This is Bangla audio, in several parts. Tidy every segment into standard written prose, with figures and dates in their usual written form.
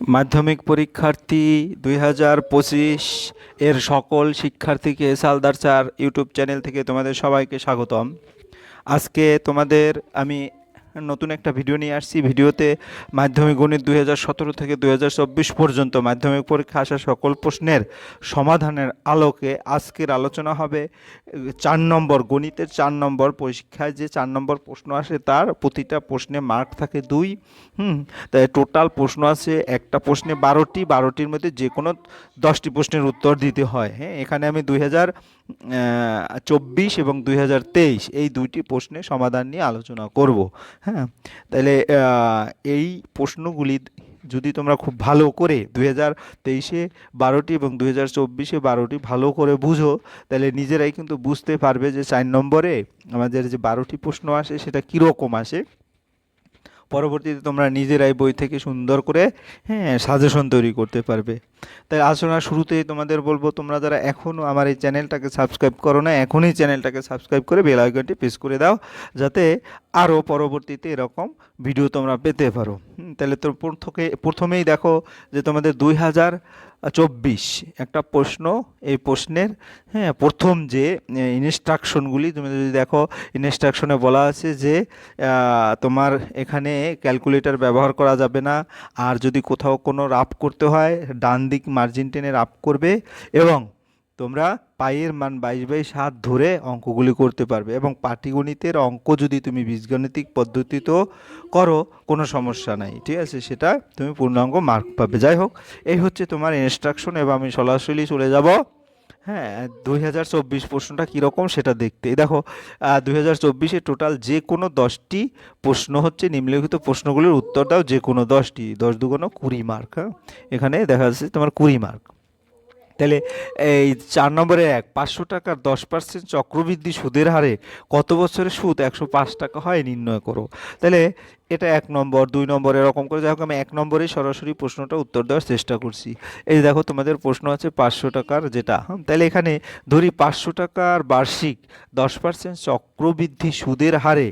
মাধ্যমিক পরীক্ষার্থী 2025 এর সকল শিক্ষার্থীকে সালদার স্যার ইউটিউব চ্যানেল থেকে তোমাদের সবাইকে স্বাগতম। আজকে তোমাদের আমি নতুন একটা ভিডিও নিয়ে আসছি। ভিডিওতে মাধ্যমিক গণিত 2017 থেকে 2024 পর্যন্ত মাধ্যমিক পরীক্ষা আসা সকল প্রশ্নের সমাধানের আলোকে আজকের আলোচনা হবে 4 নম্বর গণিতের 4 নম্বর পরীক্ষায় যে 4 নম্বর প্রশ্ন আসে তার প্রতিটা প্রশ্নে মার্ক থাকে 2। তাই টোটাল প্রশ্ন আছে একটা প্রশ্নে 12টির মধ্যে যে কোনো 10টি প্রশ্নের উত্তর দিতে হয়। হ্যাঁ, এখানে আমি 2024 এবং 2023 এই দুইটি প্রশ্নের সমাধান নিয়ে আলোচনা করব। হ্যাঁ, তাহলে এই প্রশ্নগুলি যদি তোমরা খুব ভালো করে 2023-এ 12টি এবং 2024-এ 12টি ভালো করে বুঝো, তাহলে নিজেরাই কিন্তু বুঝতে পারবে যে 4 নম্বরে আমাদের যে 12টি প্রশ্ন আসে সেটা কীরকম আসে। পরবর্তীতে তোমরা নিজেরাই বই থেকে সুন্দর করে সাজেশন তৈরি করতে পারবে। তাই আলোচনার শুরুতেই তোমাদের বলবো, তোমরা যারা এখনও আমার এই চ্যানেলটাকে সাবস্ক্রাইব করো না, এখনই চ্যানেলটাকে সাবস্ক্রাইব করে বেল আইকনটি প্রেস করে দাও, যাতে আরও পরবর্তীতে এরকম ভিডিও তোমরা পেতে পারো। তাহলে তো প্রথমেই দেখো যে তোমাদের 2024 একটা প্রশ্ন, এই প্রশ্নের প্রথম যে ইনস্ট্রাকশনগুলি তুমি যদি দেখো, ইনস্ট্রাকশনে বলা আছে যে তোমার এখানে ক্যালকুলেটর ব্যবহার করা যাবে না, আর যদি কোথাও কোনো রাফ করতে হয় ডান দিক মার্জিন টেনে রাফ করবে, এবং তোমরা পাইয়ের মান 22/7 ধরে অঙ্কগুলি করতে পারবে। এবং পাটিগণিতের অঙ্ক যদি তুমি বীজগাণিতিক পদ্ধতিতেও করো কোনো সমস্যা নাই, ঠিক আছে, সেটা তুমি পূর্ণাঙ্গ মার্ক পাবে। যাই হোক, এই হচ্ছে তোমার ইনস্ট্রাকশন। এবং আমি সরাসরি চলে যাব 2024 প্রশ্নটা কীরকম সেটা দেখতে। দেখো 2024-এ টোটাল যে কোনো 10টি প্রশ্ন হচ্ছে, নিম্নলিখিত প্রশ্নগুলির উত্তর দাও যে কোনো 10টি, 10 দুগুণ 20 মার্ক। হ্যাঁ, এখানে দেখা যাচ্ছে তোমার 20 মার্ক। তাহলে এই 4 নম্বরে 500 টাকার 10% চক্রবৃদ্ধি সুদের হারে কত বছরের সুদ 105 টাকা হয় নির্ণয় করো। তাহলে এটা 1 নম্বর, 2 নম্বর এরকম করে। যাই হোক, আমি 1 নম্বরেই সরাসরি প্রশ্নটা উত্তর দেওয়ার চেষ্টা করছি। এই দেখো তোমাদের প্রশ্ন আছে 500 টাকার যেটা, তাহলে এখানে ধরি 500 টাকার বার্ষিক 10% চক্রবৃদ্ধি সুদের হারে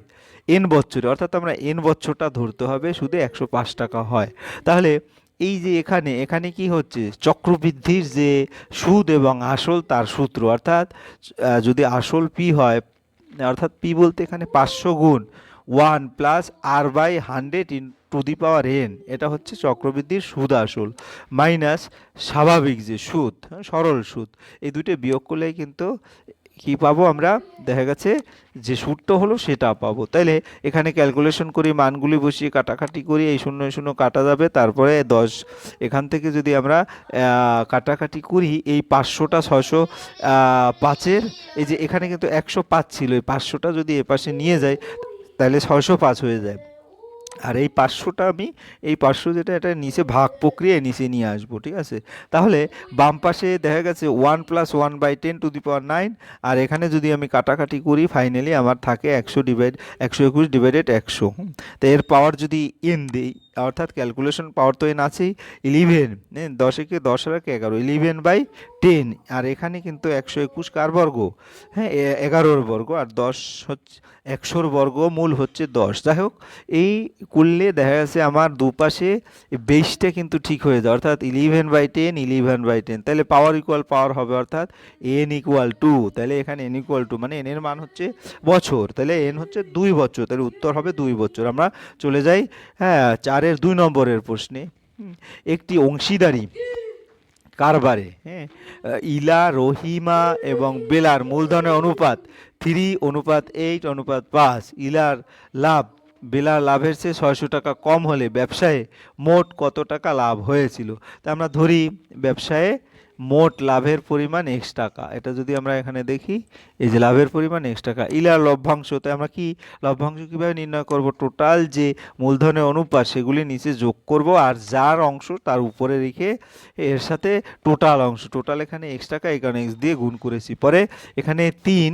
n বছরে, অর্থাৎ আমরা n বছরটা ধরতে হবে, সুদে 105 টাকা হয়। তাহলে এই যে এখানে এখানে কি হচ্ছে, চক্রবৃদ্ধির যে সুদ এবং আসল তার সূত্র, অর্থাৎ যদি আসল পি হয়, অর্থাৎ পি বলতে এখানে 500 গুণ 1 plus r/100 to the power n, এটা হচ্ছে চক্রবৃদ্ধির সুদ আসল, মাইনাস স্বাভাবিক যে সুদ, সরল সুদ, এই দুটো বিয়োগ করলেই কিন্তু কি পাবো আমরা, দেখা গেছে যে সুদটা হলো সেটা পাবো। তাইলে এখানে ক্যালকুলেশন করি, মানগুলি বসিয়ে কাটাকাটি করি, এই 0 0 কাটা যাবে, তারপরে 10, এখান থেকে যদি আমরা কাটাকাটি করি, এই 500টা 605-এর, এই যে এখানে কিন্তু 105 ছিল, এই 500টা যদি এপাশে নিয়ে যাই তাহলে 605 হয়ে যায়। আর এই 500টা আমি এই 500 যেটা, এটা নিচে ভাগ প্রক্রিয়ায় নিচে নিয়ে আসবো, ঠিক আছে। তাহলে বাম পাশে দেখা গেছে 1 + 1/10 টু দি পাওয়ার 9, আর এখানে যদি আমি কাটাকাটি করি ফাইনালি আমার থাকে 121 ডিভাইডেড 100। তো এর পাওয়ার যদি n দিই, অর্থাৎ ক্যালকুলেশন পাওয়ার তো n আছেই, 11, 10 × 10 = 11, 11/10, আর এখানে কিন্তু 121 কার বর্গ, 11-র বর্গ, আর 10 হচ্ছে 100-র বর্গমূল হচ্ছে 10। যাই হোক, এই করলে দেখা যাচ্ছে আমার দুপাশে 22টা কিন্তু ঠিক হয়ে যায়, অর্থাৎ 11/10, 11/10, তাহলে পাওয়ার ইকুয়াল পাওয়ার হবে, অর্থাৎ n = 2। তাহলে এখানে n = 2 মানে n এর মান হচ্ছে বছর, তাহলে n হচ্ছে 2 বছর, তাহলে উত্তর হবে 2 বছর। আমরা চলে যাই 4-এর 2 নম্বরের প্রশ্নে। একটি অংশীদারি কারবারে ইলা, রহিমা এবং বেলার মূলধনের অনুপাত 3:8:5। ইলার লাভ বেলার লাভের চেয়ে 600 টাকা কম হলে ব্যবসায়ে মোট কত টাকা লাভ হয়েছিল। তা আমরা ধরি ব্যবসায়ে মোট লাভের পরিমাণ x টাকা, এটা যদি আমরা এখানে দেখি, এই যে লাভের পরিমাণ x টাকা, ইলার লভ্যাংশ, তাই আমরা কি লভ্যাংশ কীভাবে নির্ণয় করব, টোটাল যে মূলধনের অনুপাত সেগুলি নিচে যোগ করব, আর যার অংশ তার উপরে রেখে এর সাথে টোটাল অংশ, টোটাল এখানে x টাকা, এই কারণে x দিয়ে গুণ করেছি, পরে এখানে 3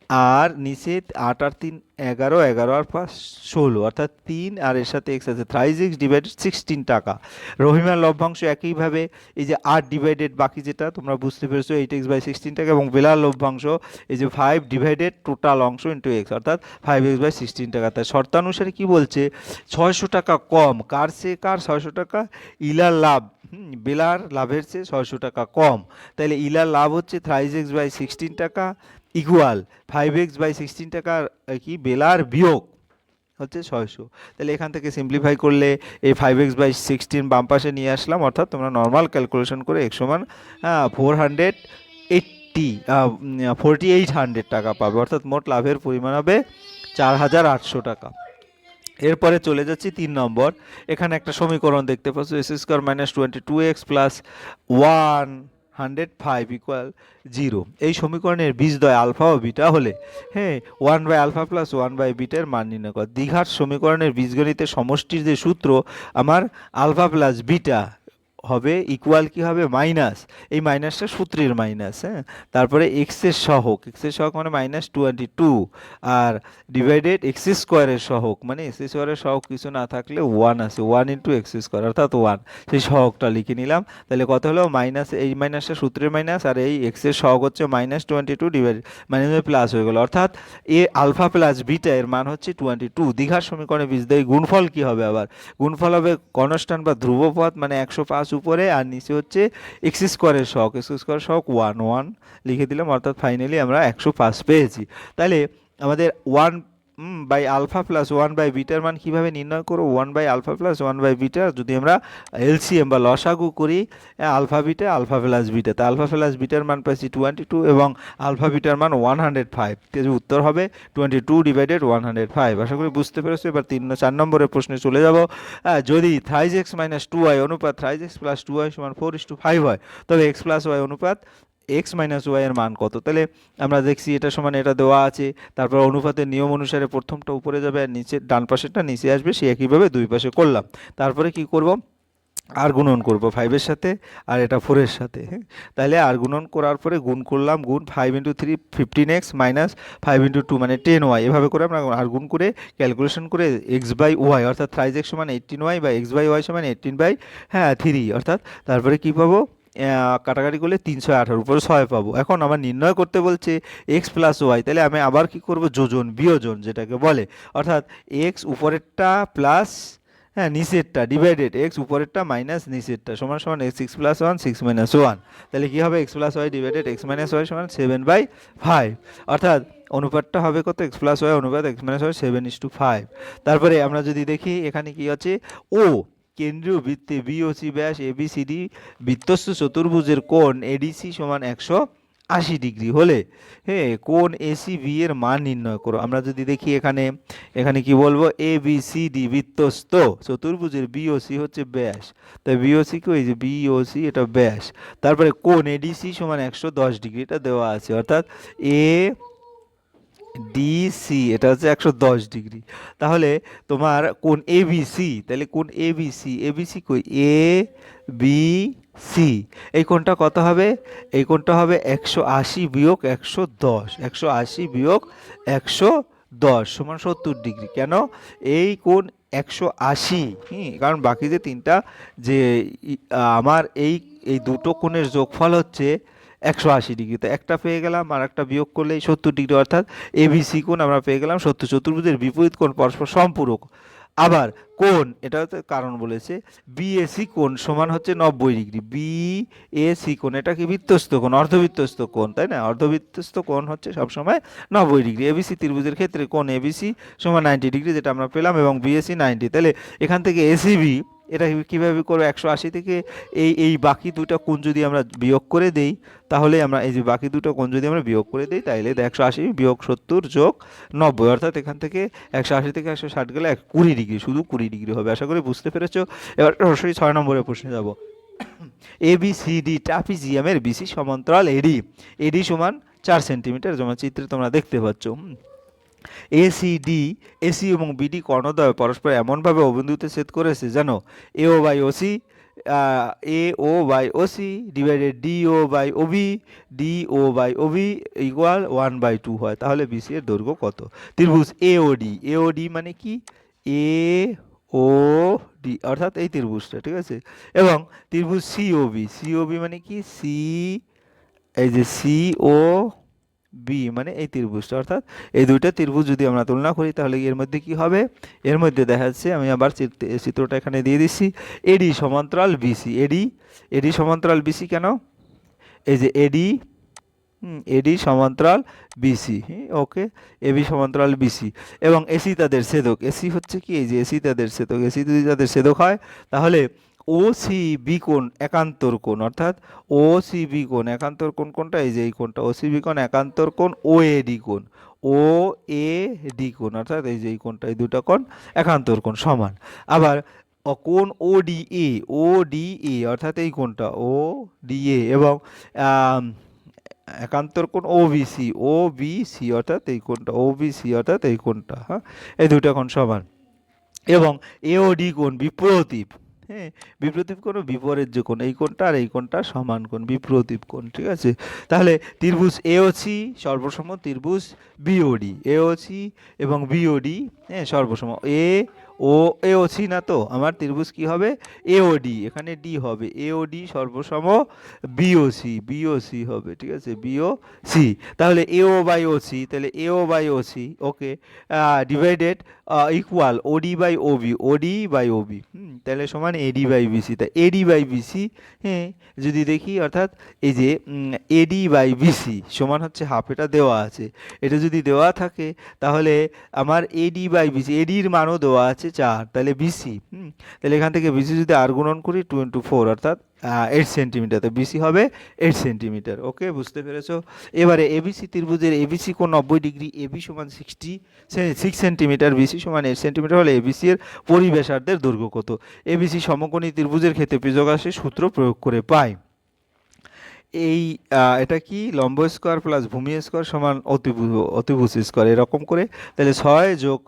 আর নিচে 8 আর 3 11, 11 আর 5 16, অর্থাৎ 3 আর এর সাথে এক্স আছে, থ্রাইজ এক্স ডিভাইডেড 16 টাকা। রহিমার লভ্যাংশ একইভাবে এই যে 8 ডিভাইডেড বাকি যেটা তোমরা বুঝতে পেরেছো 8x/16 টাকা, এবং বেলার লভ্যাংশ এই যে 5 ডিভাইডেড টোটাল অংশ ইন্টু এক্স, অর্থাৎ 5x/16 টাকা। তাই শর্তানুসারে কি বলছে, 600 টাকা কম, কার চেয়ে কার 600 টাকা, ইলার লাভ, বেলার লাভের চেয়ে 600 টাকা কম। তাহলে ইলার লাভ হচ্ছে থ্রাইজ এক্স/16 টাকা ইকুয়াল 5x/16 টাকার কি বেলার বিয়োগ হচ্ছে 600। তাহলে এখান থেকে সিম্পলিফাই করলে এই 5x/16 বাম পাশে নিয়ে আসলাম, অর্থাৎ তোমরা নর্মাল ক্যালকুলেশন করে x সমান 4800 টাকা পাবে, অর্থাৎ মোট লাভের পরিমাণ হবে 4800 টাকা। এরপরে চলে যাচ্ছি 3 নম্বর। এখানে একটা সমীকরণ দেখতে পাচ্ছ, x² - 22x প্লাস 105 ইকুয়াল 0। এই সমীকরণের বীজদ্বয় আলফা ও বিটা হলে 1/α প্লাস 1/বিটার মান নির্ণয় কর। দ্বিঘাত সমীকরণের বীজগণিতের সমষ্টির যে সূত্র আমার আলফা প্লাস বিটা হবে ইকুয়াল কি হবে মাইনাস, এই মাইনাসটা সূত্রের মাইনাস, তারপরে এক্সের সহগ মানে -22 আর ডিভাইডেড x² সহগ মানে x² সহগ কিছু না থাকলে 1 আছে, 1 × x², অর্থাৎ 1, সেই সহগটা লিখে নিলাম। তাহলে কত হলো মাইনাস, এই মাইনাসটা সূত্রের মাইনাস আর এই এক্সের সহগ হচ্ছে -22 ডিভাইডেড মাইনাস প্লাস হয়ে গেল, অর্থাৎ এ আলফা প্লাস বিটা এর মান হচ্ছে 22। দ্বিঘাত সমীকরণের বীজদ্বয় গুণফল কি হবে, আবার গুণফল হবে কনস্ট্যান্ট বা ধ্রুবপদ মানে 105 উপরে আর নিচে হচ্ছে x² সহগ 1 লিখে দিলাম, অর্থাৎ ফাইনালি আমরা 105 পেয়েছি। তাহলে আমাদের 1/α প্লাস 1/বিটার মান কিভাবে নির্ণয় করব, 1/α প্লাস 1/বিটা যদি আমরা এলসিএম বা লসাগু করি আলফা প্লাস বিটা, তা আলফা প্লাস বিটার মান পাচ্ছি 22 এবং আলফা বিটার মান 105, উত্তর হবে 22 ডিভাইডেড 105। আশা করি বুঝতে পেরেছো। এবার 4 নম্বরের প্রশ্নে চলে যাব। যদি থ্রাইজ x - 2y অনুপাত থ্রাইজ x প্লাস 2y সমান 4:5 হয়, তবে x প্লাস y অনুপাত x মাইনাস ওয়াই এর মান কত। তাহলে আমরা দেখছি এটা সমান এটা দেওয়া আছে, তারপর অনুপাতের নিয়ম অনুসারে প্রথমটা উপরে যাবে আর নিচে ডান পাশেরটা নিচে আসবে, সে একইভাবে দুই পাশে করলাম। তারপরে কি করব, আর গুণন করব 5 এর সাথে আর এটা 4 এর সাথে। তাহলে আর গুণন করার পরে গুণ করলাম, গুণ 5 × 3 15x মাইনাস 5 × 2 মানে 10y, এভাবে করে আমরা আর গুণ করে ক্যালকুলেশন করে x/y অর্থাৎ থ্রাইজ x সমান 18y বা x/y সমান 18/3, অর্থাৎ তারপরে কি পাবো, কাটাকাটি করলে 318 উপরে 6 পাবো। এখন আমার নির্ণয় করতে বলছে x প্লাস ওয়াই, তাহলে আমি আবার কি করব, যোজন বিয়োজন যেটাকে বলে, অর্থাৎ x উপরেরটা প্লাস নিচেরটা ডিভাইডেড x উপরেরটা মাইনাস নিচেরটা সমান সমান x 6 + 1 6 - 1। তাহলে কি হবে, x plus Y divided x minus Y সমান 7/5, অর্থাৎ অনুপাতটা হবে কত, x প্লাস ওয়াই অনুপাত x মাইনাস ওয়াই 7:5। তারপরে আমরা যদি দেখি এখানে কি আছে, ও কেন্দ্রীয় বৃত্তে বিওসি ব্যাস এবিসিডি বৃত্তস্থ চতুর্ভুজের কোণ এডিসি সমান 180 ডিগ্রি হলে কোণ এসি বি এর মান নির্ণয় করো। আমরা যদি দেখি এখানে কি বলবো, এ বি সি ডি বৃত্তস্থ চতুর্ভুজের বিওসি হচ্ছে ব্যাস, তাই বিওসি কি ওই যে বিওসি এটা ব্যাস, তারপরে কোণ এডিসি সমান 110 ডিগ্রি এটা দেওয়া আছে, অর্থাৎ এ ডিসি এটা হচ্ছে 110 ডিগ্রি। তাহলে তোমার কোণ এবিসি, তাহলে কোণ এবিসি কই, এ বি সি, এই কোণটা কত হবে, এই কোণটা হবে 180 বিয়োগ 110, 180 বিয়োগ 110 সমান 70 ডিগ্রি। কেন এই কোণ 180, কারণ বাকি যে তিনটা যে আমার এই দুটো কোণের যোগফল হচ্ছে 180 ডিগ্রি, তো একটা পেয়ে গেলাম আর একটা বিয়োগ করলেই 70 ডিগ্রি, অর্থাৎ এবিসি কোণ আমরা পেয়ে গেলাম 70। চতুর্ভুজের বিপরীত কোণ পরস্পর সম্পূরক। আবার কোণ এটা হচ্ছে কারণ বলেছে বিএসি কোণ সমান হচ্ছে 90 ডিগ্রি, বিএসি কোণ এটা কি বৃত্তস্থ কোণ, অর্ধবৃত্তস্থ কোণ, তাই না, অর্ধবৃত্তস্থ কোণ হচ্ছে সবসময় 90 ডিগ্রি। এবিসি ত্রিভুজের ক্ষেত্রে কোণ এবিসি সমান 90 ডিগ্রি যেটা আমরা পেলাম, এবং বিএসি 90। তাহলে এখান থেকে এসিবি এটা কীভাবে করবো, 180 থেকে এই বাকি দুটো কোণ যদি আমরা বিয়োগ করে দেই, তাহলে আমরা এই যে বাকি দুটো কোণ যদি আমরা বিয়োগ করে দিই, তাহলে 180 বিয়োগ 70 যোগ 90, অর্থাৎ এখান থেকে 180 থেকে 160 গেলে 20 ডিগ্রি, শুধু 20 ডিগ্রি হবে। আশা করি বুঝতে পেরেছো। এবার সরাসরি 6 নম্বরের প্রশ্নে যাব। এবিসিডি ট্রাপিজিয়ামের বিসি সমান্তরাল এডি সমান 4 সেন্টিমিটার, যেমন চিত্রে তোমরা দেখতে পাচ্ছ। এসি এবং বিডি কর্ণদ্বয় পরস্পর এমনভাবে অবিন্দুতে ছেদ করেছে যেন AO by OC A O by O C divided D O by O B, D O by O B equal 1/2 হয়, তাহলে বিসি এর দৈর্ঘ্য কত? ত্রিভুজ এওডি, এওডি মানে কি, এ ও ডি অর্থাৎ এই ত্রিভুজটা, ঠিক আছে। এবং ত্রিভুজ সিওবি, সিওবি মানে কি, সি, এই যে সি ও বি মানে এই ত্রিভুজটা, অর্থাৎ এই দুইটা ত্রিভুজ যদি আমরা তুলনা করি তাহলে এর মধ্যে কি হবে, এর মধ্যে দেখা যাচ্ছে, আমি আবার চিত্রটা এখানে দিয়ে দিচ্ছি, এডি সমান্তরাল বিসি, এডি, এডি সমান্তরাল বিসি কেন, এই যে এডি, এডি সমান্তরাল বিসি, ওকে, এবি সমান্তরাল বিসি, এবং এসি তাদের ছেদক, এসি হচ্ছে কি, এই যে এসি তাদের ছেদক, এসি যদি তাদের ছেদক হয় তাহলে ও সি বি কোণ একান্তর কোণ, অর্থাৎ ও সি বি কোণ একান্তর কোণ কোনটা, এই যে এই কোণটা ও সি বি কোণ একান্তর কোণ ও এ ডি কোণ, ও এ ডি কোণ, অর্থাৎ এই যে এই কোণটা, এই দুটো কোণ একান্তর কোণ সমান। আবার কোণ ও D A, O D A অর্থাৎ এই কোণটা ও ডি এ, এবং একান্তর কোণ ও বিসি, ও বিসি অর্থাৎ এই কোণটা, ও বিসি অর্থাৎ এই কোণটা, হ্যাঁ, এই দুটো কোণ সমান। এবং এওডি কোণ বিপ্রতীপ, হ্যাঁ, বিপ্রতীপ কোণ বিপরীত যে কোণ, এই কোণটা আর এই কোণটা সমান কোণ, বিপ্রতীপ কোণ, ঠিক আছে। তাহলে ত্রিভুজ এওসি সর্বসম ত্রিভুজ বিওডি, এওসি এবং বিওডি, হ্যাঁ, সর্বসম, এ ও এওসি না, তো আমার ত্রিভুজ কি হবে, এওডি, এখানে ডি হবে, এওডি সর্বসম বিওসি, বিওসি হবে, ঠিক আছে, বিওসি, তাহলে এও বাই ওসি, তাহলে AO by OC, okay, divided equal OD by OB, OD by OB, তাহলে সমান এডি বাই বিসি, তাই এডি বাই বিসি, হ্যাঁ, যদি দেখি অর্থাৎ এই যে এডি বাই বিসি সমান হচ্ছে হাফ, এটা দেওয়া আছে, এটা যদি দেওয়া থাকে তাহলে আমার এডি বাই বিসি, এডির মানও দেওয়া আছে 4, তাহলে বিসি, তাহলে এখান থেকে বিসি যদি আর গুণন করি 2 × 4 অর্থাৎ 8 সেন্টিমিটার, তো বিসি হবে 8 সেন্টিমিটার, ওকে, বুঝতে পেরেছো। এবারে এবিসি ত্রিভুজের এবিসি কোণ 90 ডিগ্রি, এবি সমান 6 সেন্টিমিটার, বিসি সমান 8 সেন্টিমিটার হলে এবিসি এর পরিব্যাসার্ধের দৈর্ঘ্য কত? এবিসি সমকোণী ত্রিভুজের ক্ষেত্রে পিজোগাসের সূত্র প্রয়োগ করে পাই, এই এটা কি, লম্ব স্কোয়ার প্লাস ভূমি স্কোয়ার সমান অতিভুজ স্কোয়ার, এরকম করে, তাহলে 6 যোগ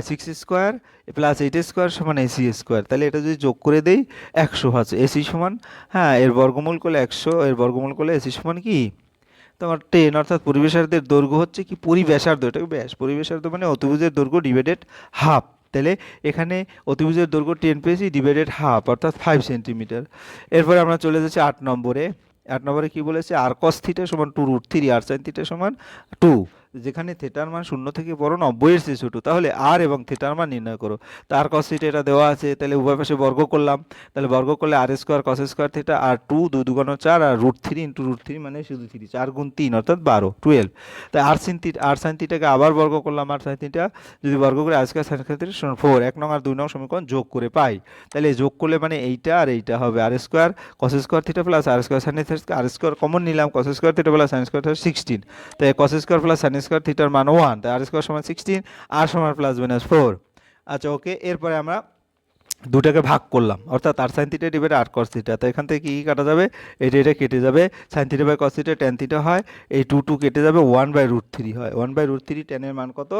6 স্কোয়ার প্লাস 8 স্কোয়ার সমান এসি স্কোয়ার, তাহলে এটা যদি যোগ করে দেই 100 হচ্ছে, এসি সমান, হ্যাঁ, এর বর্গমূল করলে 100, এর বর্গমূল করলে এসি সমান কি তোমার 10, অর্থাৎ পরিব্যাসার্ধের দৈর্ঘ্য হচ্ছে কি, পরিব্যাসার্ধ, এটাকে ব্যাস, পরিব্যাসার্ধ মানে অতিভুজের দৈর্ঘ্য ডিভাইডেড হাফ, তাহলে এখানে অতিভুজের দৈর্ঘ্য 10 পেয়েছি ডিভাইডেড হাফ অর্থাৎ 5 সেন্টিমিটার। এরপরে আমরা চলে যাচ্ছি 8 নম্বরে, 8 নম্বরে কি বলেছে, আর কস থিটা সমান 2√3, আর সাইন থিটা সমান 2, যেখানে থিটার মান 0 থেকে বড়, 90 এর চেয়ে ছোট, তাহলে আর এবং থিটার মান নির্ণয় করো। তো আর কস থিটা এটা দেওয়া আছে, তাহলে উভয় পাশে বর্গ করলাম, তাহলে বর্গ করলে আর স্কোয়ার কস স্কোয়ার থিটা, আর 2 2 2 4 আর √3 × √3 মানে শুধু 3, 4 × 3 অর্থাৎ 12, তাই আর সাইন থিটাকে আবার বর্গ করলাম, আর সাইন থিটা যদি বর্গ করে আর স্কোয়ার সাইন থিটা সমান 4, 1 নং আর 2 নং সমীকরণ যোগ করে পাই, তাহলে যোগ করলে মানে এইটা আর এইটা হবে r square cos square theta plus r square sine theta, r square common নিলাম, cos square theta plus sine square theta 16, তাই cos square plus sine square থিটার মান 1, তাই আর স্কোয়ার সমান 16, আর সমান প্লাস মাইনাস 4। আচ্ছা, ওকে, এরপরে আমরা দুটাকে ভাগ করলাম, অর্থাৎ R sine theta divide R cos theta, তো এখান থেকে কি কাটা যাবে, এটা কেটে যাবে, sine theta by cos theta tan theta হয়, এই 2 কেটে যাবে, 1/√3 হয়, 1/√3, ট্যানের মান কত,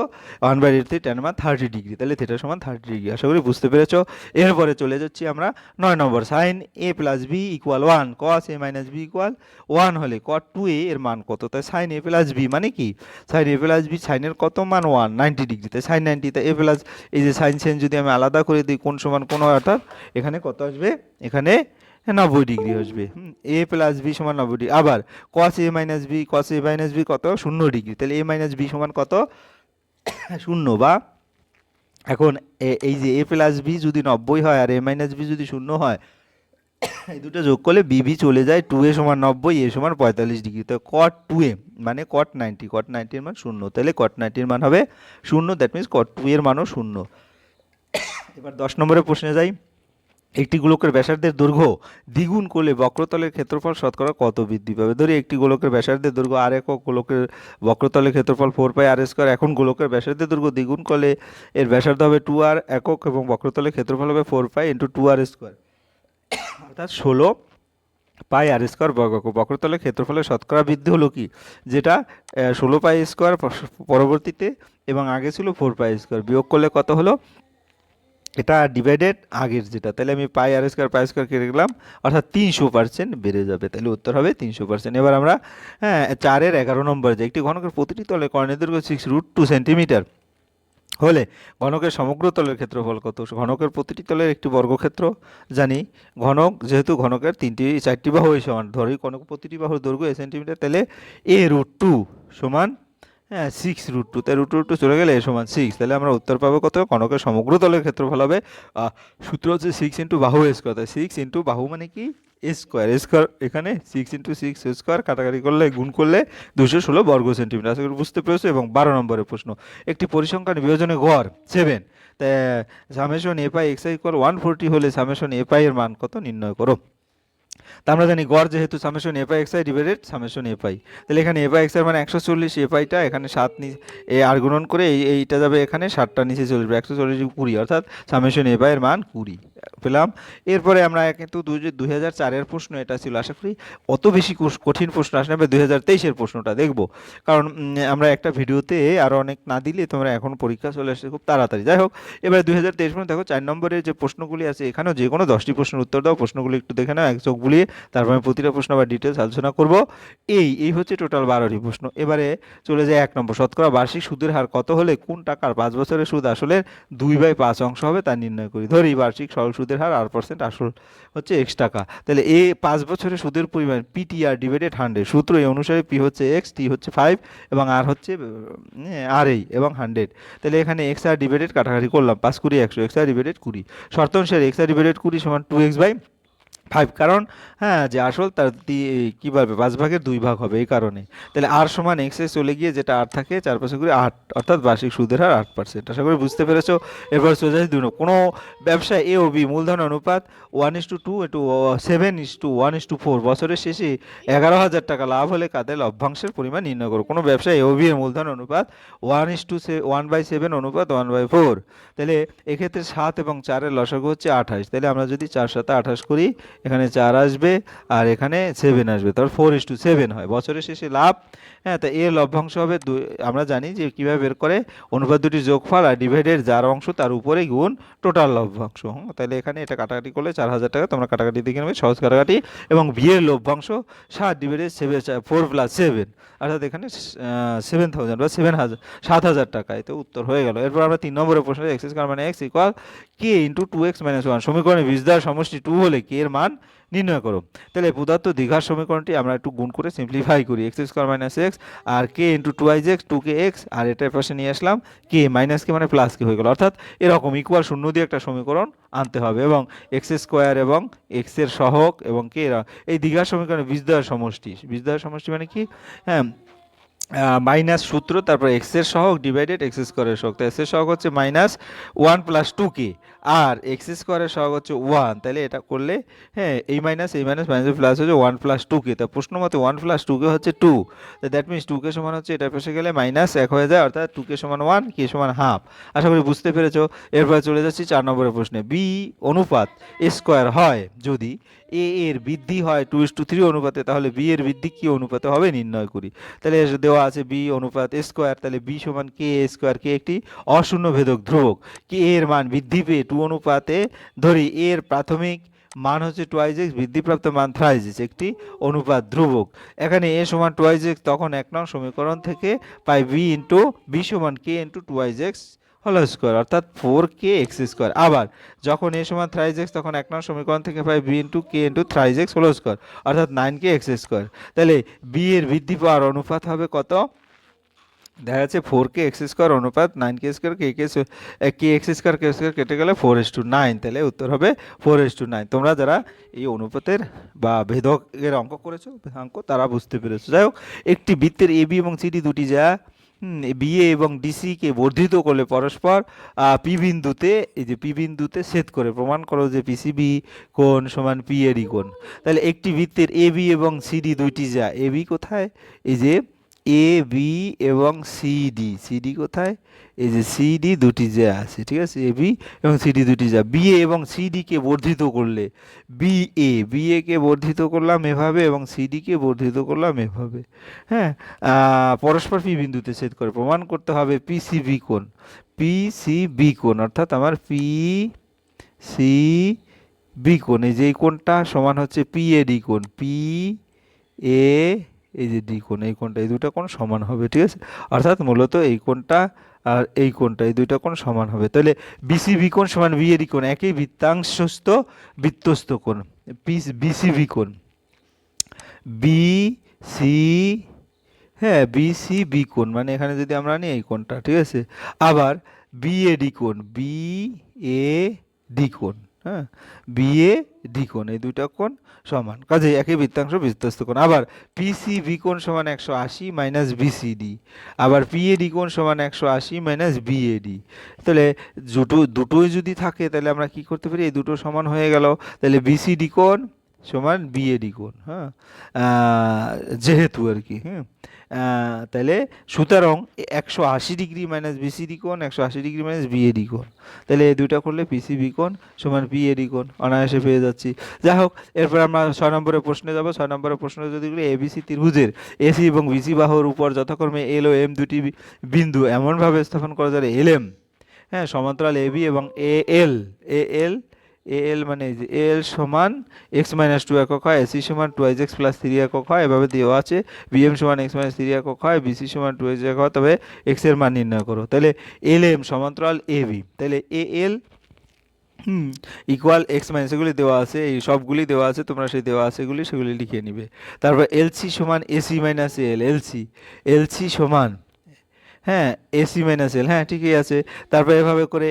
1/√3, ট্যানের মান 30 ডিগ্রি, তাহলে থিটা সমান 30 ডিগ্রি, আশা করি বুঝতে পেরেছো। এরপরে চলে যাচ্ছি আমরা 9 নম্বর, সাইন এ প্লাস বি ইকুয়াল 1, কস এ মাইনাস বি ইকুয়াল 1 হলে কট 2a এর মান কত, তাই সাইন এ প্লাস বি মানে কি, সাইন এ প্লাস বি, সাইনের কত মান 1, 90 ডিগ্রি, তাই সাইন 90, তাই এ প্লাস, এই যে সাইন সেন যদি আমি আলাদা করে দিই কোন সমান কোন হয়, অর্থাৎ এখানে কত আসবে, এখানে 90 ডিগ্রি আসবে, এ প্লাস বি সমান 90 ডিগ্রি। আবার কস এ মাইনাস বি, কস এ মাইনাস বি কত, 0 ডিগ্রি, তাহলে এ মাইনাস বি সমান কত, 0, বা এখন এই যে এ প্লাস বি যদি 90 হয় আর এ মাইনাস বি যদি 0 হয়, এই দুটো যোগ করলে বিবি চলে যায়, 2a সমান 90, এ সমান 45 ডিগ্রি, তো কট 2a মানে কট 90, কট 90 এর মান 0, তাহলে কট 90 এর মান হবে 0, দ্যাট মিনস কট 2 এর মানও 0। এবার 10 নম্বরের প্রশ্নে যাই, একটি গোলকের ব্যাসার্ধের দৈর্ঘ্য দ্বিগুণ করলে বক্রতলের ক্ষেত্রফল শতকরা কত বৃদ্ধি পাবে? ধরি একটি গোলকের ব্যাসার্ধের দৈর্ঘ্য আর একক, গোলকের বক্রতলের ক্ষেত্রফল 4πr², এখন গোলকের ব্যাসার্ধের দৈর্ঘ্য দ্বিগুণ করলে এর ব্যাসার্ধ হবে 2r একক এবং বক্রতলের ক্ষেত্রফল হবে 4π × 2r², অর্থাৎ 16πr² বর্গক। বক্রতলের ক্ষেত্রফলের শতকরা বৃদ্ধি হলো কি, যেটা 16π² পরবর্তীতে এবং আগে ছিল 4π², বিয়োগ করলে কত হলো এটা ডিভাইডেড আগের যেটা, তাহলে আমি পাই স্কোয়ার কেটে গেলাম, অর্থাৎ 300% বেড়ে যাবে, তাহলে উত্তর হবে 300%। এবার আমরা 4-11 নম্বর যে একটি ঘনকের প্রতিটি তলে কর্ণের দৈর্ঘ্য 6√2 সেন্টিমিটার হলে ঘনকের সমগ্র তলের ক্ষেত্রফল কত? ঘনকের প্রতিটি তলের একটি বর্গক্ষেত্র জানি, ঘনক যেহেতু ঘনকের 4টি বাহু সমান, ধরি ঘনক প্রতিটি বাহুর দৈর্ঘ্য সেন্টিমিটার, তাহলে a√2 সমান 6√2, তাই √2 চলে গেলে এ সমান 6, তাহলে আমরা উত্তর পাবো কত? ঘনকের সমগ্র তলের ক্ষেত্রফল হবে সূত্র হচ্ছে 6 ইন্টু বাহু স্কোয়ার, তাই 6 ইন্টু বাহু মানে কি স্কোয়ার, এখানে 6 ইন্টু 6 স্কোয়ার, কাটাকাটি করলে গুণ করলে 216 বর্গ সেন্টিমিটার। আশা করি বুঝতে পেরেছো। এবং 12 নম্বরের প্রশ্ন, একটি পরিসংখ্যান বিভাজনে গড় 7, তাই সামেশন এ পাই এক্স ইকুয়াল 140 হলে সামেশন এ পাই এর মান কত নির্ণয় করো। তা আমরা জানি গড় যেহেতু সামেশন এ পাই এক্স আই ডিভাইডেড সামেশন এ পাই, তাহলে এখানে এ পাই এক্স এর মানে 140, এ পাইটা এখানে 7 আর গুণন করে এইটা যাবে এখানে, 7টা নিচে চলে যাবে, 140 20, অর্থাৎ সামেশন এ পাই এর মান 20 পেলাম। এরপরে আমরা কিন্তু 2004-এর প্রশ্ন এটা ছিল, আশা করি অত বেশি কঠিন প্রশ্ন আসে না, 2023-এর প্রশ্নটা দেখবো, কারণ আমরা একটা ভিডিওতে আরও অনেক না দিলে তোমরা এখন পরীক্ষা চলে আসছে খুব তাড়াতাড়ি। যাই হোক, এবার 2023 পর্যন্ত দেখো 4 নম্বরের যে প্রশ্নগুলি আছে, এখানেও যে কোনো 10টি প্রশ্নের উত্তর দাও, প্রশ্নগুলি একটু দেখে নাও এক চোখ বুলিয়ে, তারপর আমি প্রতিটা প্রশ্ন আবার ডিটেলস আলোচনা করব। এই হচ্ছে টোটাল 12টি প্রশ্ন। এবারে চলে যায় 1 নম্বর, শতকরা বার্ষিক সুদের হার কত হলে কোন টাকার 5 বছরের সুদ আসলের 2/5 অংশ হবে তা নির্ণয় করি। ধরি বার্ষিক সরল সুদের হার r%, আসল হচ্ছে x টাকা, তাহলে 5 বছরের সুদের পরিমাণ PTR ডিভাইডেড 100, সূত্র এই অনুসারে P হচ্ছে x, T হচ্ছে 5 এবং R হচ্ছে RA এবং 100, তাহলে এখানে x আর ডিভাইডেড কাটাকাটি করলাম, 5 20 100, x আর ডিভাইডেড 20, শর্ত অনুসারে x আর ডিভাইডেড 20 সমান 2x/5, কারণ যে আসল তার কী পারবে 5/2 হবে এই কারণে, তাহলে আর সমান এক্সে চলে গিয়ে যেটা আর থাকে 4 করে 8, অর্থাৎ বার্ষিক সুদের হার 8%। আশা করি বুঝতে পেরেছো। এবার চলে যাচ্ছে 2 নম্বর, কোনো ব্যবসায় এ ও বি মূলধন অনুপাত 1:2 ইন্টু 7:1:4, বছরের শেষে 11,000 টাকা লাভ হলে কাদের লভ্যাংশের পরিমাণ নির্ণয় করো। কোনো ব্যবসায় এ ও বি এর মূলধন অনুপাত 1:7 অনুপাত 1/4, তাহলে এক্ষেত্রে 7 এবং 4-এর লসাগু হচ্ছে 28, তাহলে আমরা যদি 4 7 28 করি, এখানে 4 আসবে আর এখানে 7 আসবে, তারপর 4:7 হয় বছরের শেষে লাভ। তা এর লভ্যাংশ হবে আমরা জানি যে কীভাবে বের করে, অনুপাত দুটির যোগফল আর ডিভাইডেড যার অংশ তার উপরে গুণ টোটাল লভ্যাংশ। তাহলে এখানে এটা কাটাকাটি করলে 4,000 টাকা, তোমরা কাটাকাটি দেখে নেবে, সহজ কাটাকাটি। এবং বি এর লভ্যাংশ 7 ডিভাইডেড 4 + 7, অর্থাৎ এখানে 7,000 বা 7,000 টাকা, এতে উত্তর হয়ে গেল। এরপর আমরা 3 নম্বরের প্রশ্ন, x² - x equal k × 2x - 1, সমীকরণে বীজ দ্বার সমষ্টি 2 হলে k এর মান নির্ণয় করো। তাহলে প্রদত্ত দ্বিঘাত সমীকরণটি আমরা একটু গুণ করে সিম্পলিফাই করি, x² - x আর k × 2x 2kx, আর এটার পাশে নিয়ে আসলাম k, মাইনাস k মানে প্লাস k হয়ে গেল, অর্থাৎ এরকম ইকুয়াল শূন্য দিয়ে একটা সমীকরণ আনতে হবে, এবং x² এবং x এর সহগ এবং k এই দ্বিঘাত সমীকরণে বীজদ্বয়ের সমষ্টি মানে কি, মাইনাস সূত্র, তারপর এক্স এর সহগ ডিভাইডেড x² সহগ, তাই এক্স এর সহগ হচ্ছে -1 + 2k আর x² সহগ হচ্ছে 1, তাহলে এটা করলে এই মাইনাস মাইনাস প্লাস হচ্ছে 1 + 2k, তা প্রশ্ন মতে 1 + 2k হচ্ছে 2, তাই দ্যাট মিনস 2k সমান হচ্ছে এটা পেশে গেলে -1 হয়ে যায়, অর্থাৎ 2k সমান 1, k সমান হাফ। আশা করি বুঝতে পেরেছো। এরপর চলে যাচ্ছি 4 নম্বরের প্রশ্নে, বি অনুপাত a² হয় যদি এ এর বৃদ্ধি হয় 2:3 অনুপাতে, তাহলে বি এর বৃদ্ধি কি অনুপাতে হবে নির্ণয় করি। তাহলে দেওয়া আছে বি অনুপাত a², তাহলে বি সমান k², কে একটি অশূন্য ভেদক ধ্রুবক, কে এর মান বৃদ্ধি পেয়ে 2 অনুপাতে, ধরি এর প্রাথমিক মান হচ্ছে 2x, বৃদ্ধিপ্রাপ্ত মান 3x, একটি অনুপাত ধ্রুবক। এখানে a সমান 2x, তখন 1 নং সমীকরণ থেকে পাই b সমান k × 2x হোল স্কোয়ার, অর্থাৎ 4kx²। আবার যখন a সমান 3x, তখন 1 নং সমীকরণ থেকে পাই b × k × 3x whole square, অর্থাৎ 9kx²। তাহলে b এর বৃদ্ধি পাওয়ার অনুপাত হবে কত? দেখা যাচ্ছে 4kx² অনুপাত 9k², kx² কেটে গেলে 4:9, তাহলে উত্তর হবে 4:9। তোমরা যারা এই অনুপাতের বা ভেদকের অঙ্ক করেছো তারা বুঝতে পেরেছো। যাই হোক, একটি বৃত্তের এবি এবং সিডি দুটি যা বিএ এবং ডিসিকে বর্ধিত করলে পরস্পর পি বিন্দুতে, এই যে পি বিন্দুতে ছেদ করে প্রমাণ করো যে পিসিবি কোণ সমান পি এরই কোণ। তাহলে একটি বৃত্তের এবি এবং সিডি দুইটি যা, এবি কোথায়, এই যে এ বি এবং সিডি কোথায়, এই যে সিডি দুটি যে আছে, ঠিক আছে, এ বি এবং সিডি দুটি যা, বিএ এবং সিডিকে বর্ধিত করলে, বিএকে বর্ধিত করলাম এভাবে এবং সিডিকে বর্ধিত করলাম এভাবে, পরস্পর পি বিন্দুতে ছেদ করে প্রমাণ করতে হবে পিসিবি কোণ, অর্থাৎ আমার পি সি বি কোণ, এই যে এই কোণটা সমান হচ্ছে পি এ ডি কোণ, পি এ এই যে ডি কোণ, এই কোণটা, এই দুটো কোণ সমান হবে, ঠিক আছে। অর্থাৎ মূলত এই কোণটা আর এই কোণটা, এই দুইটা কোণ সমান হবে। তাহলে বিসিবি কোণ সমান বিএডি কোণ, একই বৃত্তাংশস্থ বৃত্তস্থ কোণ, বিসিবি কোণ, বি সি, হ্যাঁ বিসিবি কোণ, মানে এখানে যদি আমরা নিই এই কোণটা, ঠিক আছে। আবার বিএডি কোণ, বি এ ডি কোণ, হ্যাঁ বিএ ডি কোণ, এই দুইটা কোণ সমান, কাজে একই বৃত্তাংশ বৃত্তস্থ কোণ। আবার পিসিবি কোণ সমান 180 মাইনাস বিসিডি, আবার পিএডি কোণ সমান 180 মাইনাস বিএডি। তাহলে দুটোই যদি থাকে তাহলে আমরা কি করতে পারি, এই দুটো সমান হয়ে গেল, তাহলে বিসিডি কোণ সমান বিএডি কোণ, হ্যাঁ যেহেতু আর কি, হ্যাঁ তাহলে সুতরাং 180 ডিগ্রি মাইনাস বিসিডি কোণ 180 ডিগ্রি মাইনাস বিএডি কোণ, তাহলে এই দুইটা করলে পিসিবি কোণ সমান পিএডি কোণ অনায়াসে পেয়ে যাচ্ছি। যাই হোক, এরপর আমরা 6 নম্বরের প্রশ্নে যাব। 6 নম্বরের প্রশ্ন যদি করি, এবিসি ত্রিভুজের এসি এবং বিসি বাহুর উপর যথাক্রমে এল ও এম দুটি বিন্দু এমনভাবে স্থাপন করা যায় এল এম, হ্যাঁ সমান্তরাল এবি এবং এ এল, এ এল, এ এল মানে এ এল সমান এক্স মাইনাস টু একক হয়, এসি সমান টু এক্স প্লাস থ্রি একক হয়, এভাবে দেওয়া আছে। বিএম সমান এক্স মাইনাস থ্রি একক হয়, বিসি সমান টু এক্স একক হয়, তবে এক্স এর মান নির্ণয় করো। তাহলে এল এম সমান্তরাল এ বি, তাহলে এ এল ইকুয়াল এক্স মাইনাস, এগুলি দেওয়া আছে, এই সবগুলি দেওয়া আছে, তোমরা সেই দেওয়া আছে এগুলি, সেগুলি লিখে নিবে। তারপর এলসি সমান AC minus L, LC, LC সমান, হ্যাঁ এসি মাইনাস এল, হ্যাঁ ঠিকই আছে। তারপর এভাবে করে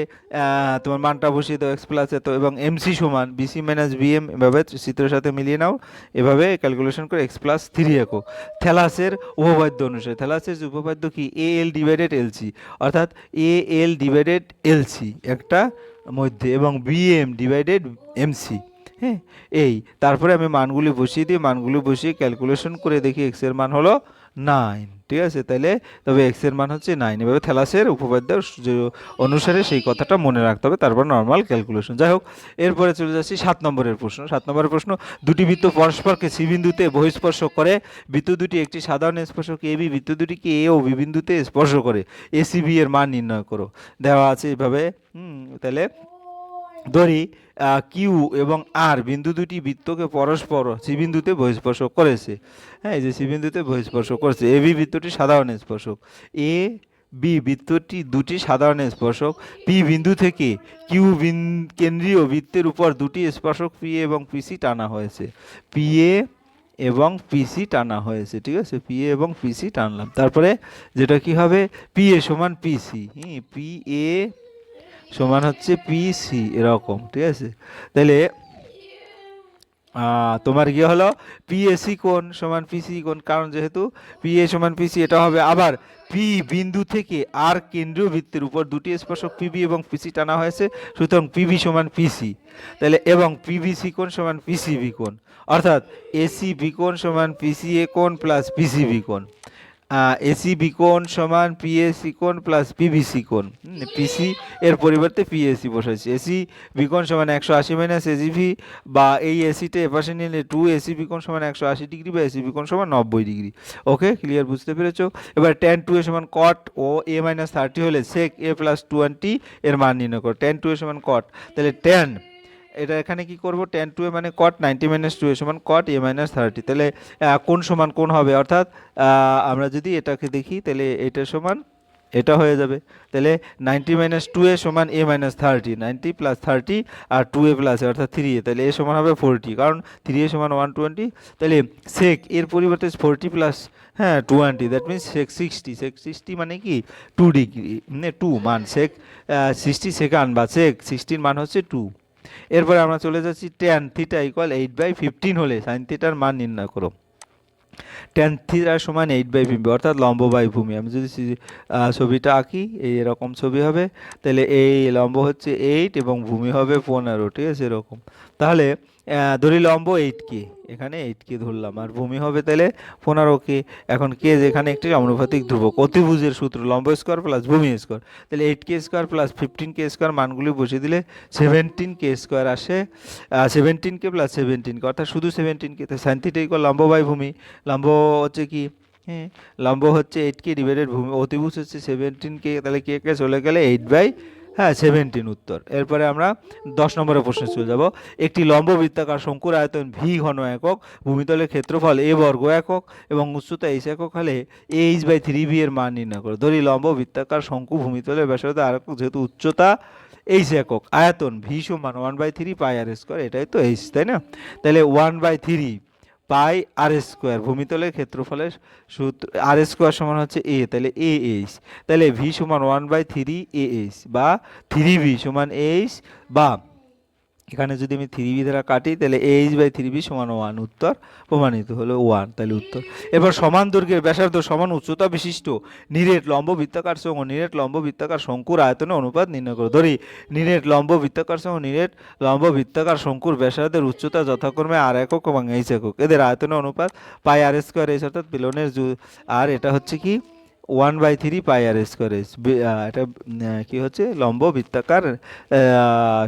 তোমার মানটা বসিয়ে দাও এক্স প্লাস এত, এবং এমসি সমান বিসি মাইনাস বিএম, এভাবে চিত্রের সাথে মিলিয়ে নাও, এভাবে ক্যালকুলেশন করে এক্স প্লাস থ্রি একক। থ্যালাসের উপপাদ্য অনুসারে, থ্যালাসের উপপাদ্য কি, এ এল ডিভাইডেড এলসি, অর্থাৎ এ এল ডিভাইডেড এলসি একটা মধ্যে, এবং বিএম ডিভাইডেড এমসি, হ্যাঁ এই। তারপরে আমি মানগুলি বসিয়ে দিই, মানগুলি বসিয়ে ক্যালকুলেশন করে দেখি এক্স এর মান হলো 9, ঠিক আছে। তাহলে তবে এক্স এর মান হচ্ছে 9, এভাবে থ্যালাসের উপপাদ্য অনুসারে সেই কথাটা মনে রাখতে হবে, তারপর নর্মাল ক্যালকুলেশন। যাই হোক, এরপরে চলে যাচ্ছি 7 নম্বরের প্রশ্ন। 7 নম্বরের প্রশ্ন, দুটি বৃত্ত পরস্পরকে সি বিন্দুতে বহিঃস্পর্শ করে, বৃত্ত দুটি একটি সাধারণ স্পর্শক এ বি, বৃত্ত দুটিকে এ ও বি বিন্দুতে স্পর্শ করে, এসিবি এর মান নির্ণয় করো। দেওয়া আছে এভাবে, তাহলে ধরি কিউ এবং আর বিন্দু দুটি বৃত্তকে পরস্পর সি বিন্দুতে বহিঃস্পর্শ করেছে, হ্যাঁ এই যে সি বিন্দুতে বহিঃস্পর্শ করেছে। এ বি বৃত্তটি সাধারণ স্পর্শক, এ বি বৃত্তটি দুটি সাধারণ স্পর্শক, পি বিন্দু থেকে কিউ কেন্দ্রীয় বৃত্তের উপর দুটি স্পর্শক পি এ এবং পিসি টানা হয়েছে, পি এ এবং পিসি টানা হয়েছে, ঠিক আছে, পি এ এবং পিসি টানলাম। তারপরে যেটা কি হবে, পি এ সমান পিসি, পি এ সমান হচ্ছে পিসি এরকম, ঠিক আছে। তাহলে তোমার গিয়ে হলো পিএসি কোণ সমান পিসি কোণ, কারণ যেহেতু পিএ সমান পিসি এটা হবে। আবার পি বিন্দু থেকে আর কেন্দ্রীয় বৃত্তের উপর দুটি স্পর্শক পিবি এবং পিসি টানা হয়েছে, সুতরাং পিবি সমান পিসি, তাহলে এবং পিবিসি কোণ সমান পিসিবি কোণ, অর্থাৎ এসি বি কোণ সমান পিসিএ কোণ প্লাস পিসিবি কোণ, এসি বি কোণ সমান পিএসি কোণ প্লাস পিবিসি কোণ, পিসি এর পরিবর্তে পিএসি বসাইছি। এসি বি কোণ সমান 180 মাইনাস এসিবি, বা এই এসিটা এপাশে নিলে 2 এসি বি কোণ সমান 180 ডিগ্রি, বা এসি বি কোণ সমান 90 ডিগ্রি। ওকে, ক্লিয়ার, বুঝতে পেরেছো? এবার ট্যান টু এ সমান কট ও এ মাইনাস 30 হলে সেক এ প্লাস 20 এর মান নির্ণয় করো। ট্যান টু এ সমান কট, তাহলে ট্যান এটা এখানে কি করব, ট্যান টু এ মানে কট 90 মাইনাস টু এ সমান কট এ মাইনাস 30, তাহলে কোন সমান কোন হবে, অর্থাৎ আমরা যদি এটাকে দেখি তাহলে এটা সমান এটা হয়ে যাবে। তাহলে 90 মাইনাস টু এ সমান এ মাইনাস 30, 90 প্লাস 30 আর 2a প্লাস অর্থাৎ 3a, তাহলে এ সমান হবে 40, কারণ 3a সমান 120। তাহলে সেক এর পরিবর্তে 40 প্লাস 20, দ্যাট মিনস সেক 60, সেক 60 মানে কি 2 ডিগ্রি, 2 মান সেক 60 সেকেন্ড, বা সেক 60 মান হচ্ছে 2। এরপরে আমরা চলে যাচ্ছি ট্যান থিটা ইকুয়াল 8/15 হলে সাইন থিটার মান নির্ণয় করো। ট্যান থিটা সমান 8/15, অর্থাৎ লম্ব বাই ভূমি। আমি যদি ছবিটা আঁকি, এরকম ছবি হবে, তাহলে এই লম্ব হচ্ছে 8 এবং ভূমি হবে 15, ঠিক আছে এরকম। তাহলে ধরি লম্ব 8K, এখানে 8K ধরলাম, আর ভূমি হবে তাহলে 15K। এখন কে যেখানে একটি সমানুপাতিক ধ্রুবক, অতিভুজের সূত্র লম্ব স্কোয়ার প্লাস ভূমি স্কোয়ার, তাহলে 8K square plus 15K square মানগুলি বসিয়ে দিলে 17K স্কোয়ার আসে, 17K প্লাস 17K, অর্থাৎ শুধু 17K। তো সাইন থিটা ইকুয়াল লম্ব বাই ভূমি, লম্ব হচ্ছে কি, লম্ব হচ্ছে 8K ডিভাইডেড ভূমি, অতিভুজ হচ্ছে 17K, তাহলে কে কে চলে গেলে 8/, হ্যাঁ 17 উত্তর। এরপরে আমরা 10 নম্বরের প্রশ্নে চলে যাব। একটি লম্ব বৃত্তাকার শঙ্কুর আয়তন ভি ঘন একক, ভূমিতলের ক্ষেত্রফল এ বর্গ একক এবং উচ্চতা এইচ একক হলে AH/3B এর মান নির্ণয় করো। ধরি লম্ব বৃত্তাকার শঙ্কু ভূমিতলের ব্যাসার্ধ আর একক, যেহেতু উচ্চতা এইচ একক, আয়তন ভি সমান 1/3 পাই আর স্কোয়ার, এটাই তো এইচ, তাই না? তাহলে 1/3 পাই আর স্কোয়ার, ভূমিতলের ক্ষেত্রফলের সূত্র আর স্কোয়ার সমান হচ্ছে এ, তাহলে এ এইচ, তাহলে ভি সমান 1/3 এ এইচ বা 3B সমান এইচ, বা এখানে যদি আমি 3B দ্বারা কাটি তাহলে AH/3B সমান 1, উত্তর প্রমাণিত হলো 1, তাহলে উত্তর। এবার সমান দৈর্ঘ্যের ব্যাসার্ধ সমান উচ্চতা বিশিষ্ট নিরেট লম্ব বৃত্তাকার সহ নিরেট লম্ব বৃত্তাকার শঙ্কুর আয়তনের অনুপাত নির্ণয় করো। ধরি নিরেট লম্ব বৃত্তাকার সহ নিরেট লম্ব বৃত্তাকার শঙ্কুর ব্যাসার্ধের উচ্চতা যথাক্রমে আর একক এবং এইচ একক, এদের আয়তনের অনুপাত পাই আর স্কোয়ার এইচ, অর্থাৎ পিলনের আর এটা হচ্ছে কি 1/3 পাই আর স্কোয়ার এইচ, এটা কি হচ্ছে লম্ব বৃত্তাকার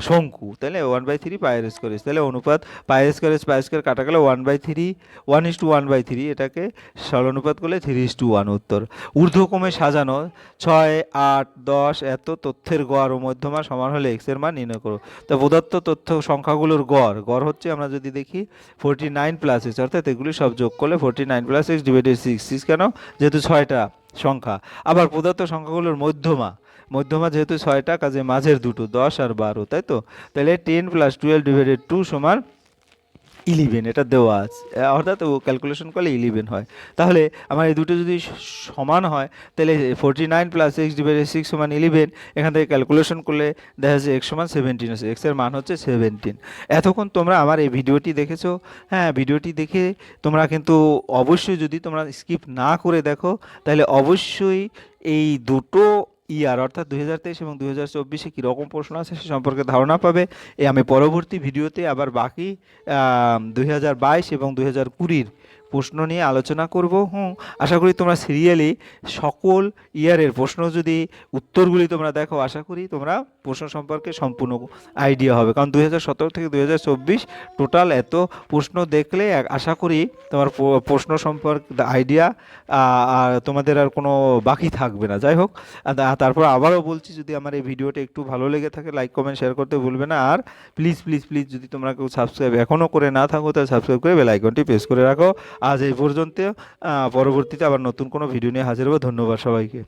শঙ্কু, তাহলে 1/3 পাই আর স্কোয়ার এইচ, তাহলে অনুপাত পাই আর স্কোয়ার এইচ পাই স্কোয়ার কাটা গেলে 1/3 1:1/3, এটাকে সরলানুপাত করলে 3:1, উত্তর। ঊর্ধ্বক্রমে সাজানো 6, 8, 10 এত তথ্যের গড় ও মধ্যমা সমান হলে এক্স এর মান নির্ণয় করো। তো প্রদত্ত তথ্য সংখ্যাগুলোর গড় হচ্ছে, আমরা যদি দেখি 49 প্লাস এক্স, অর্থাৎ এগুলি সব যোগ করলে 49 প্লাস এক্স ডিভাইডেড 6 কেন, যেহেতু 6টা সংখ্যা। আবার প্রদত্ত সংখ্যাগুলোর মধ্যমা যেহেতু 6টা, কাজে মাঝের দুটো 10 আর 12, তাই তো? তাহলে 10 + 12 ডিভাইডেড 2 সমান 11, এটা দেওয়া আছে, অর্থাৎ ও ক্যালকুলেশন করলে 11 হয়। তাহলে আমার এই দুটো যদি সমান হয় তাহলে 49 প্লাস এক্স ডিভাইডেড 6 সমান 11, এখান থেকে ক্যালকুলেশন করলে দেখা যাচ্ছে এক্স সমান 17 আছে, এক্সের মান হচ্ছে 17। এতক্ষণ তোমরা আমার এই ভিডিওটি দেখেছো, হ্যাঁ ভিডিওটি দেখে তোমরা কিন্তু অবশ্যই, যদি তোমরা স্কিপ না করে দেখো তাহলে অবশ্যই এই দুটো ইয়ার অর্থাৎ 2023 এবং 2024-এ কীরকম প্রশ্ন আছে সে সম্পর্কে ধারণা পাবে। আমি পরবর্তী ভিডিওতে আবার বাকি 2022 এবং 2020-র প্রশ্ন নিয়ে আলোচনা করব। আশা করি তোমরা সিরিয়ালি সকল ইয়ারের প্রশ্ন যদি উত্তরগুলি তোমরা দেখো, আশা করি তোমরা প্রশ্ন সম্পর্কে সম্পূর্ণ আইডিয়া হবে, কারণ 2017 থেকে 2024 টোটাল এত প্রশ্ন দেখলে আশা করি তোমার প্রশ্ন সম্পর্কে আইডিয়া আর তোমাদের আর কোনো বাকি থাকবে না। যাই হোক, তারপর আবারও বলছি, যদি আমার এই ভিডিওটা একটু ভালো লেগে থাকে লাইক কমেন্ট শেয়ার করতে ভুলবে না, আর প্লিজ প্লিজ প্লিজ যদি তোমরা কেউ সাবস্ক্রাইব এখনও করে না থাকো তাহলে সাবস্ক্রাইব করে বেল আইকনটি প্রেস করে রাখো। আজ এই পর্যন্ত, পরবর্তীতে আবার নতুন কোনো ভিডিও নিয়ে হাজির হবো। ধন্যবাদ সবাইকে।